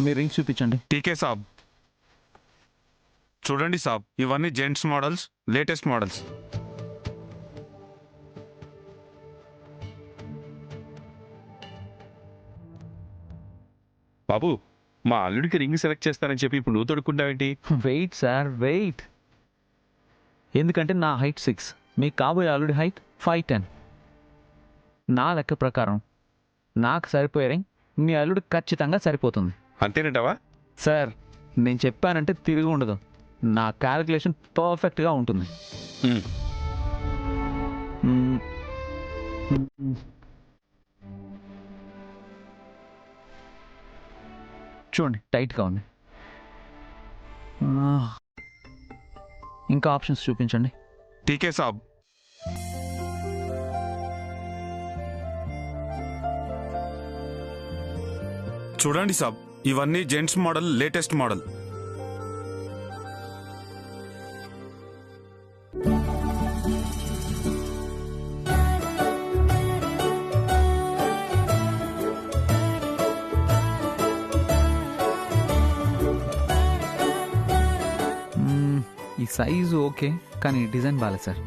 మీ ring చూపించండి. టీకే సాబ్ చూడండి సాబ్, ఇవన్నీ జెంట్స్ మోడల్స్, లేటెస్ట్ మోడల్స్. బాబు, మా అల్లుడికి రింగ్ సెలెక్ట్ చేస్తానని చెప్పి ఇప్పుడు నువ్వు తొడుక్కుంటావేంటి? Wait sir, wait. ఎందుకంటే నా హైట్ 6, మీకు కాబోయే ఆల్రెడీ హైట్ 5'10". నా లెక్క ప్రకారం నాకు సరిపోయే రింగ్ మీ అల్లుడు ఖచ్చితంగా సరిపోతుంది. అంతేనంటావా? సార్, నేను చెప్పానంటే తిరిగి ఉండదు. నా క్యాలిక్యులేషన్ పర్ఫెక్ట్గా ఉంటుంది. ఉమ్. మ్మ్. చూడండి, టైట్గా ఉంది. ఇంకా ఆప్షన్స్ చూపించండి. టీకే సాబ్ చూడండి సాబ్, ఇవన్నీ జెంట్స్ మోడల్, లేటెస్ట్ మోడల్. ఈ సైజు ఓకే, కానీ డిజైన్ బాగాలేదు sir.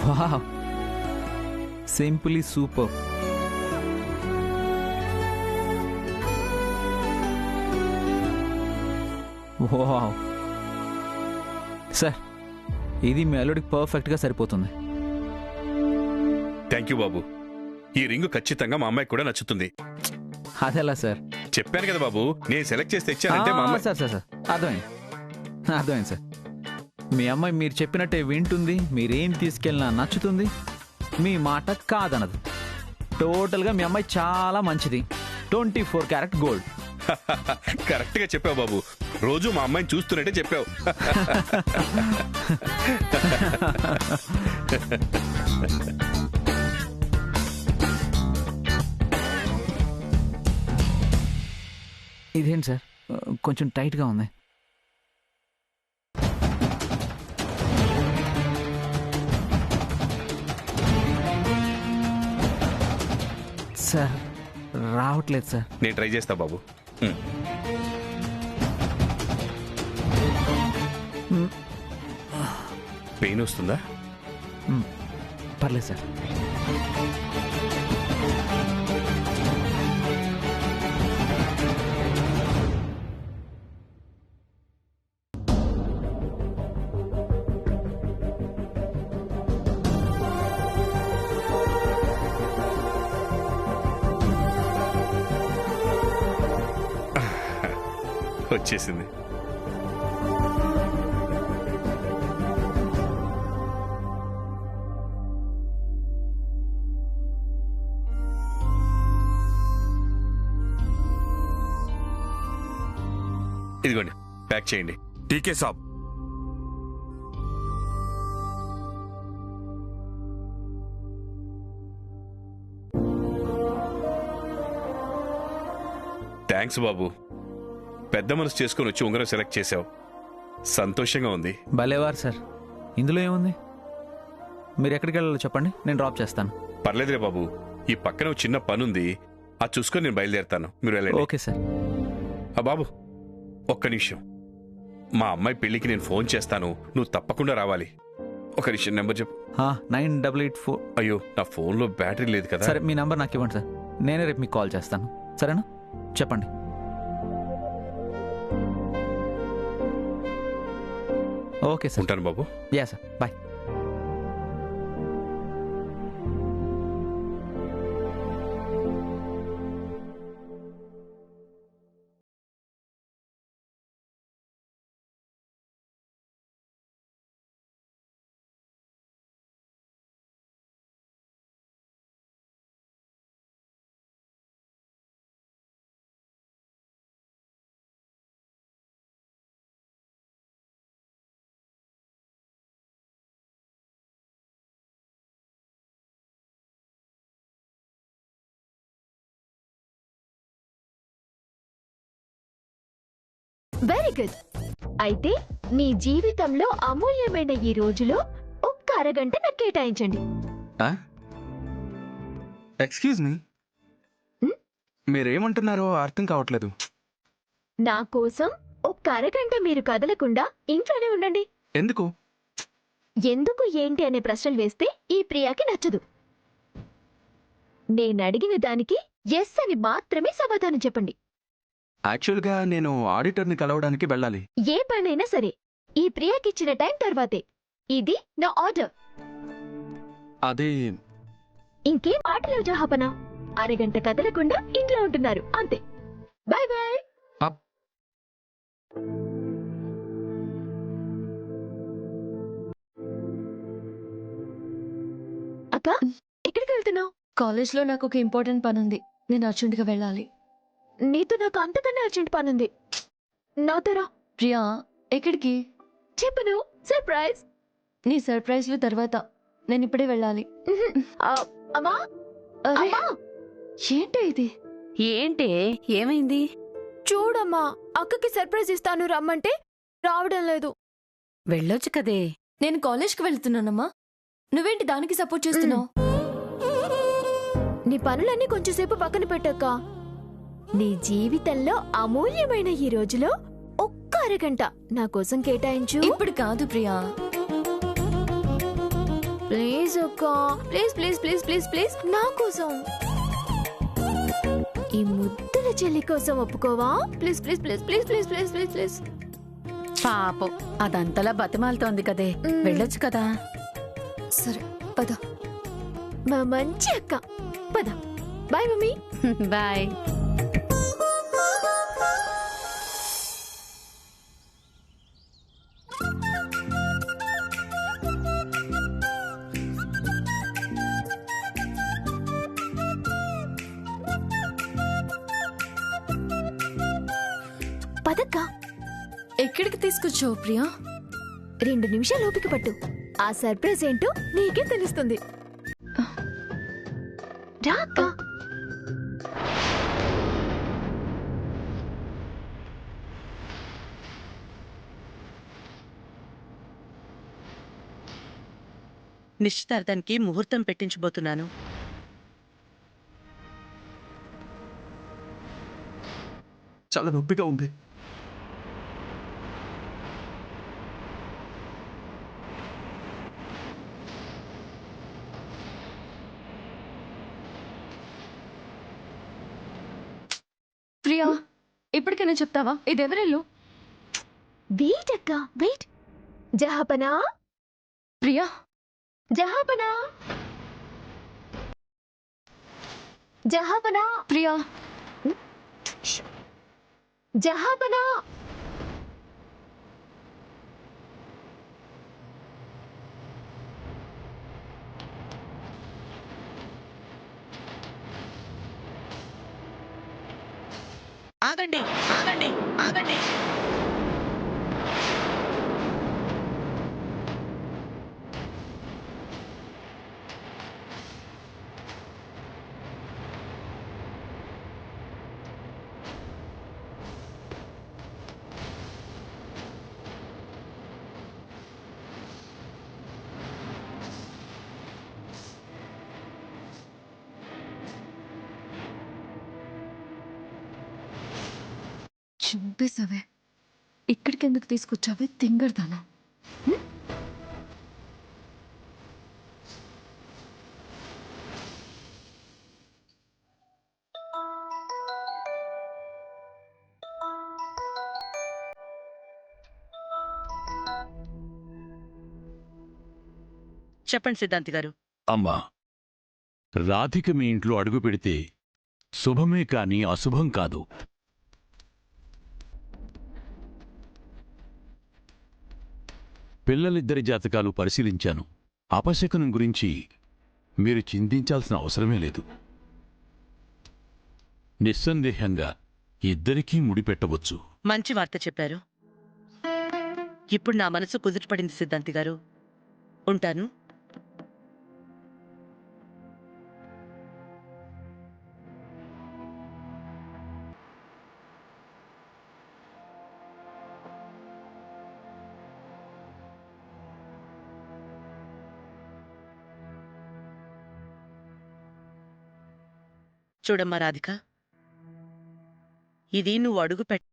Wow, simply super. Wow sir, ఇది మీ అల్లుడికి పర్ఫెక్ట్గా సరిపోతుంది. థ్యాంక్ యూ బాబు. ఈ రింగు ఖచ్చితంగా మా అమ్మాయికి కూడా నచ్చుతుంది. అదెలా సార్? చెప్పాను కదా బాబు, నేను సెలెక్ట్ చేసి తెచ్చానంటే మా అమ్మాయి. సార్ సార్ సార్, అర్థమైంది సార్. మీ అమ్మాయి మీరు చెప్పినట్టే వింటుంది, మీరేం తీసుకెళ్ళినా నచ్చుతుంది, మీ మాట కాదనదు. టోటల్గా మీ అమ్మాయి చాలా మంచిది. 24 క్యారెట్ గోల్డ్. కరెక్ట్ గా చెప్పావు బాబు. రోజు మా అమ్మాయిని చూస్తున్నట్టే చెప్పావు. ఇదేంటి సార్, కొంచెం టైట్గా ఉంది. సార్, రావట్లేదు సార్. నేను ట్రై చేస్తా బాబు. పెయిన్ వస్తుందా? పర్లేదు సార్. వచ్చేసింది. ఇదిగోండి, ప్యాక్ చేయండి. టీకే సాబ్ థ్యాంక్స్ బాబు. పెద్ద మనసు చేసుకుని వచ్చి ఉంగరం సెలెక్ట్ చేసావు. సంతోషంగా ఉంది. భలేవారు సార్. ఇందులో ఏముంది? మీరు ఎక్కడికి వెళ్ళాలో చెప్పండి, నేను డ్రాప్ చేస్తాను. పర్లేదులే బాబు, ఈ పక్కన ఒక చిన్న పని ఉంది, అది చూసుకొని నేను బయలుదేరుతాను. మీరు వెళ్ళండి. Okay sir. బాబు, ఒక్క నిమిషం. మా అమ్మాయి పెళ్లికి నేను ఫోన్ చేస్తాను, నువ్వు తప్పకుండా రావాలి. ఒక నిమిషం, నెంబర్ చెప్పు. 9884. అయ్యో, నా ఫోన్లో బ్యాటరీ లేదు కదా. సరే, మీ నంబర్ నాకు ఇవ్వండి సార్, నేనే రేపు మీకు కాల్ చేస్తాను. సరేనా? చెప్పండి. Okay sir. ఉంటాను బాబు. Yeah sir, bye. Very good. అయితే మీ జీవితంలో అమూల్యమైన ఈ రోజులో ఒక్క అరగంట నాకు కేటాయించండి. ఎక్స్క్యూజ్ మీ, హ్మ్? మీరేమంటున్నారో అర్థం కావట్లేదు. నా కోసం ఒక్క అరగంట మీరు కదలకుండా ఇంట్లోనే ఉండండి. ఎందుకు? ఎందుకు ఏంటి అనే ప్రశ్నలు వేస్తే ఈ ప్రియాకి నచ్చదు. నేనడిగిన దానికి ఎస్ అని మాత్రమే సమాధానం చెప్పండి. యాక్చువల్గా నేను ఆడిటర్ని కలవడానికి వెళ్ళాలి. ఏ పనైనా సరే ఈ ప్రియాకిచ్చిన టైం తర్వాతే. ఇది నా ఆర్డర్. అది ఇంకేం మాటలేవు జహాపన. అరగంట కదలకుండా ఇంట్లో ఉంటున్నారు అంతే. Bye bye. అప్. అక్క, ఎక్కడికి వెళ్తున్నావు? కాలేజ్లో నాకు ఒక ఇంపార్టెంట్ పని ఉంది. నేను అర్జెంటుగా వెళ్ళాలి. నీతో నాకు అంతకన్నా అర్జెంట్ పనుంది. నాతో రా. ప్రియా, ఎక్కడికి? చెప్పను, సర్ప్రైజ్. నీ సర్ప్రైజ్లు తర్వాత. నేను ఇప్పుడే వెళ్ళాలి. అమ్మా, అరే, అమ్మా, ఏంటి ఇది? ఏంటే ఏమైంది? చూడమ్మా, అక్కకి సర్ప్రైజ్ ఇస్తాను రమ్మంటే రావడం లేదు. వెళ్ళొచ్చు కదే. నేను కాలేజ్కి వెళ్తున్నానమ్మా. నువ్వేంటి దానికి సపోర్ట్ చేస్తున్నావు? నీ పనులన్నీ కొంచెంసేపు పక్కన పెట్టక్క. నీ జీవితంలో అమూల్యమైన ఈ రోజులో ఒక్క అరగంట నా కోసం కేటాయించు. ఇప్పుడు కాదు ప్రియా. ప్లీజ్ అక్క, please please please please please నా కోసం, ఈ ముద్దుల చెల్లి కోసం ఒప్పుకోవా? Please please please please please please please please. పాపం అదంతలా బతిమాలుతోంది కదే. వెళ్ళొచ్చు కదా. సరే పద. మా మంచి అక్క, పద. Bye mummy. బాయ్. పదక్క. ఎక్కడికి తీసుకొచ్చావు ప్రియా? 2 నిమిషాలు ఓపిక పట్టు. ఆ సర్ప్రైజ్ ఏంటో నీకే తెలుస్తుంది. రా అక్క. నిశ్చితార్థానికి ముహూర్తం పెట్టించబోతున్నాను. చాలా నొప్పిగా ఉంది. ప్రియా, ఇప్పటికైనా చెప్తావా ఇదెవరిల్లు? వెయిట్ అక్క, వెయిట్. జహాపనా, ప్రియా, జహాపనా, జహాపనా, ప్రియా. జహాపనా. ఆగండి, ఆగండి, ఆగండి. చింపేసావే. ఇక్కడికి ఎందుకు తీసుకొచ్చావే తింగర్దానా? చెప్పండి సిద్ధాంతి గారు. అమ్మా, రాధిక మీ ఇంట్లో అడుగు పెడితే శుభమే కాని అశుభం కాదు. పిల్లలిద్దరి జాతకాలు పరిశీలించాను. అపశకునం గురించి మీరు చింతించాల్సిన అవసరమే లేదు. నిస్సందేహంగా ఇద్దరికీ ముడిపెట్టవచ్చు. మంచి వార్త చెప్పారు. ఇప్పుడు నా మనసు కుదుటపడింది సిద్ధాంతి గారు. ఉంటాను. చూడమ్మా రాధిక, ఇది నువ్వు అడుగు పెట్ట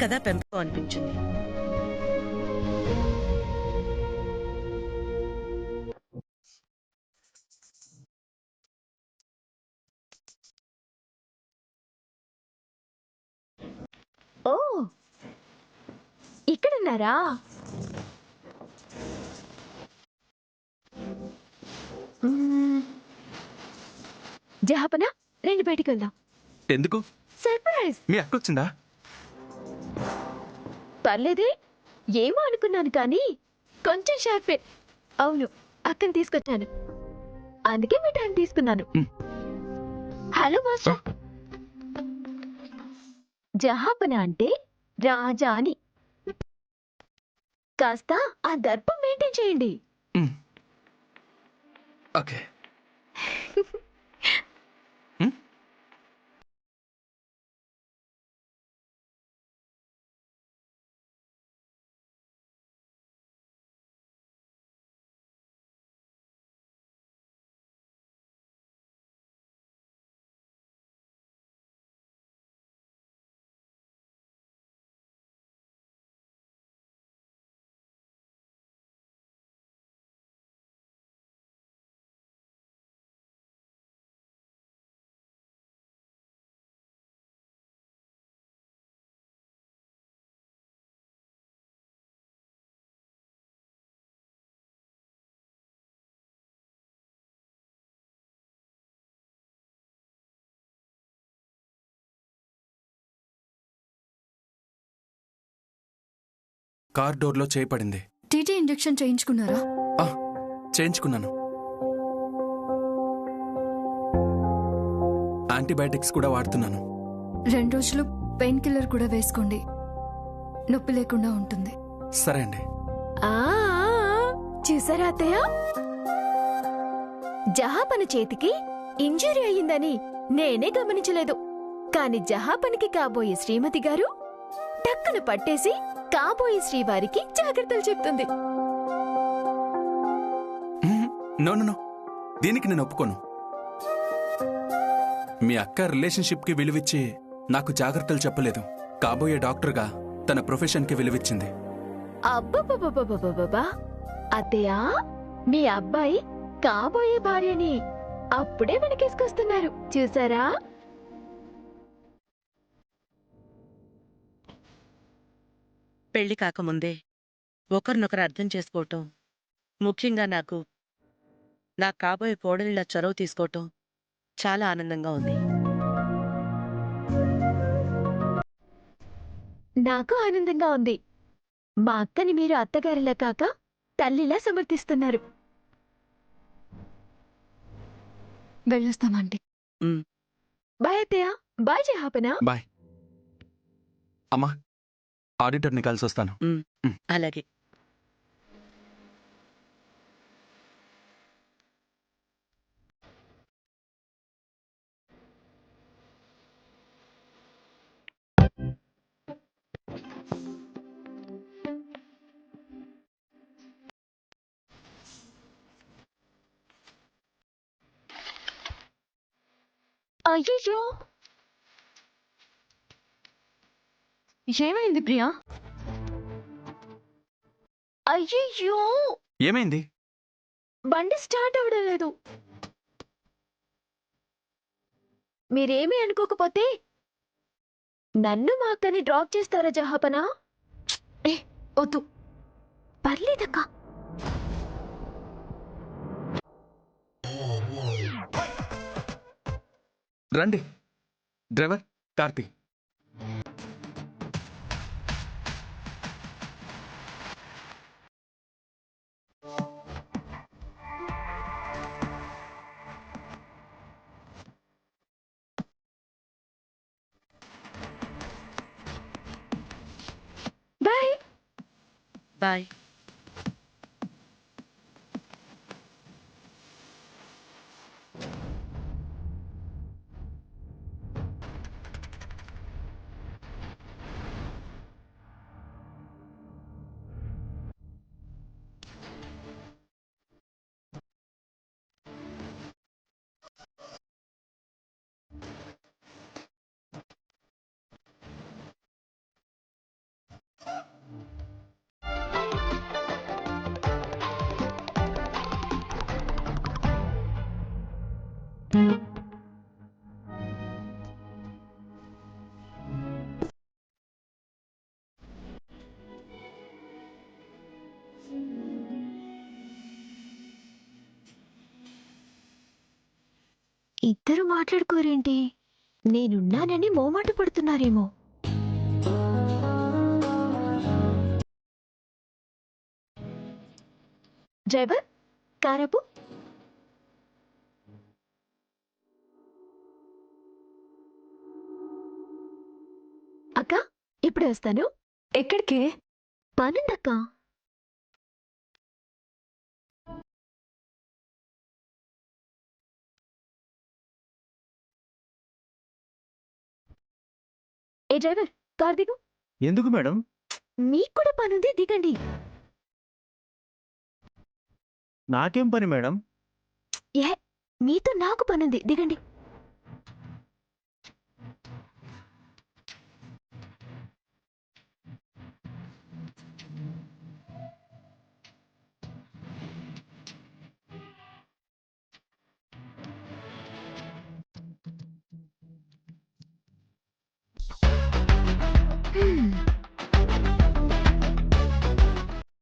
కదా పెంపకం అనిపించింది. ఓ, ఇక్కడున్నారా? జహాపన, రండి బయటికి వెళ్దాం. ఎందుకు? సర్ప్రైజ్. మీ అక్క వచ్చిందా? పర్లేదే, ఏమో అనుకున్నాను కానీ కొంచెం షార్పే. అవును, అక్కని తీసుకొచ్చాను, అందుకే మీ టైం తీసుకున్నాను. Hello master. జహాపన అంటే రాజా అని. కాస్త ఆ దర్పం మెయింటైన్ చేయండి. ఓకే. కార్ డోర్లో చేపడింది. టీటీ ఇంజెక్షన్ చేయించుకున్నారా? చేయించుకున్నాను. యాంటీబయాటిక్స్ కూడా వాడుతున్నాను. 2 రోజులు పెయిన్ కిల్లర్ కూడా వేసుకోండి, నొప్పి లేకుండా ఉంటుంది. సరే అండి. చూసారా అత్తయ్య, జహాపన చేతికి ఇంజురీ అయ్యిందని నేనే గమనించలేదు. కాని జహాపనికి కాబోయే శ్రీమతి గారు టక్కున పట్టేసి కాబోయే శ్రీవారికి జాగ్రత్తలు చెప్తుంది. నో నో నో, దీనికి నేను ఒప్పుకోను. మీ అక్క రిలేషన్షిప్కి విలువిచ్చి నాకు జాగ్రత్తలు చెప్పలేదు. కాబోయే డాక్టర్గా తన ప్రొఫెషన్కి విలువిచ్చింది. అబ్బబ్బబ్బబ్బబ్బబ్బా, అత్తయ్య, మీ అబ్బాయి కాబోయే భార్యని అప్పుడే వెనకేసుకొస్తున్నారు చూసారా? పెళ్లి కాకముందే ఒకరినొకరు అర్థం చేసుకోవటం, ముఖ్యంగా నాకు నా కాబోయే కోడలిలా చొరవ తీసుకోవటం చాలా ఆనందంగా ఉంది. నాకు ఆనందంగా ఉంది. మా అక్కని మీరు అత్తగారిలా కాక తల్లిలా సమర్థిస్తున్నారు. వెళ్ళొస్తామండి. బాయ్ అత్తయ్య. బాయ్ జహాపనా. బాయ్ అమ్మా, ఆడిటర్ని కలిసి వస్తాను. అలాగే. అయ్యో, ఏమైంది ప్రియా? అయ్యో, ఏమైంది? బండి స్టార్ట్ అవ్వడం లేదు. మీరేమీ అనుకోకపోతే నన్ను మా అక్కని డ్రాప్ చేస్తారా జహాపనా? వద్దు. పర్లేదక్కా. రండి డ్రైవర్, కార్తీ. బాయ్. బాయ్. ఇద్దరు మాట్లాడుకోరేంటి? నేనున్నానని మోమాట పడుతున్నారేమో. డ్రైవర్, కారపు. అక్క, ఇప్పుడే వస్తాను. ఎక్కడికే? పనుందక్క. ఏ డ్రైవర్, కార్ దిగు. ఎందుకు మేడం? మీకు కూడా పనుంది, దిగండి. నాకేం పని మేడం? ఏ, మీతో నాకు పనుంది, దిగండి.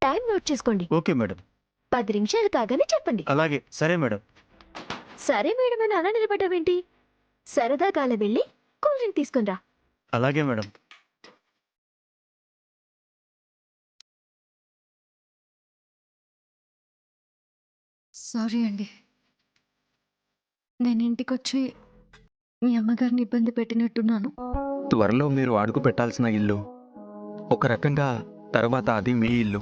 టైం నోట్ చేసుకోండి. Okay madam. 10 నిమిషాలు కాగానే చెప్పండి. అలాగే, సరే మేడం. సరే మేడం అని అలా నిలబడ్డావేంటి? సరదాగా అలా వెళ్ళి కూల్ డ్రింక్ తీసుకునిరా. అలాగే మేడం. సారీ అండి. నేను ఇంటికొచ్చి మీ అమ్మగారిని ఇబ్బంది పెట్టినట్టున్నాను. త్వరలో మీరు అడుగు పెట్టాల్సిన ఇల్లు, ఒక రకంగా తర్వాత అది మీ ఇల్లు.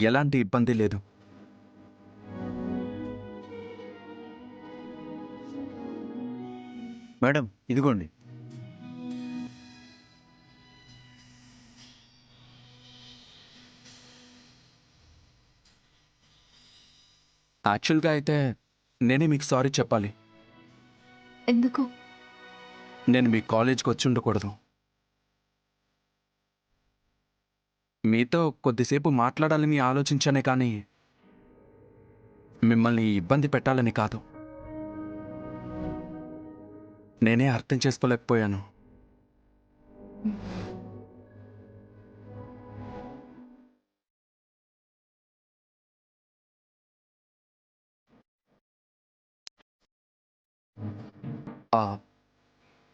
ఎలాంటి ఇబ్బంది లేదు. మేడం, ఇదిగోండి. యాక్చువల్గా అయితే నేనే మీకు సారీ చెప్పాలి. ఎందుకు? నేను మీ కాలేజ్కి వచ్చి ఉండకూడదు. మీతో కొద్దిసేపు మాట్లాడాలని ఆలోచించానే కానీ మిమ్మల్ని ఇబ్బంది పెట్టాలని కాదు. నేనే అర్థం చేసుకోలేకపోయాను.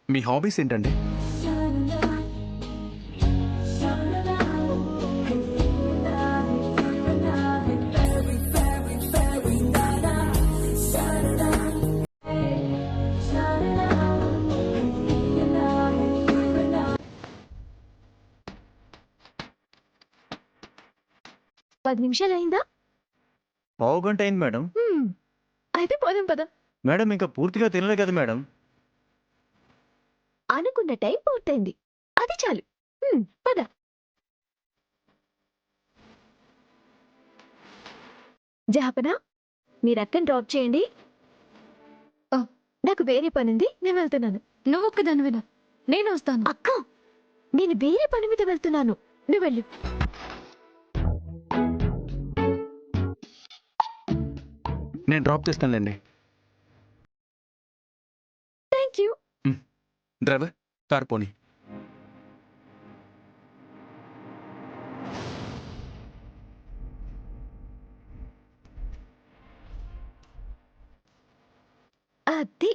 మీ హాబీస్ ఏంటండి? 10 నిమిషాలు అయిందా? పావు గంట అయింది మేడం. అయితే పోదాం పద. మేడం ఇంకా పూర్తిగా తినలే కదా మేడం. అనుకున్న టైం పూర్తయింది, అది చాలు. పద. జహాపన, మీరు అక్కని డ్రాప్ చేయండి. నాకు వేరే పనుంది, నేను వెళ్తున్నాను. నువ్వు ఒక్కదానివేనా? నేను వస్తాను. అక్క, నేను వేరే పని మీద వెళ్తున్నాను, నువ్వు వెళ్ళు. నేను డ్రాప్ చేస్తానులేండి. Thank you. డ్రైవర్, కార్ పోనీ. అది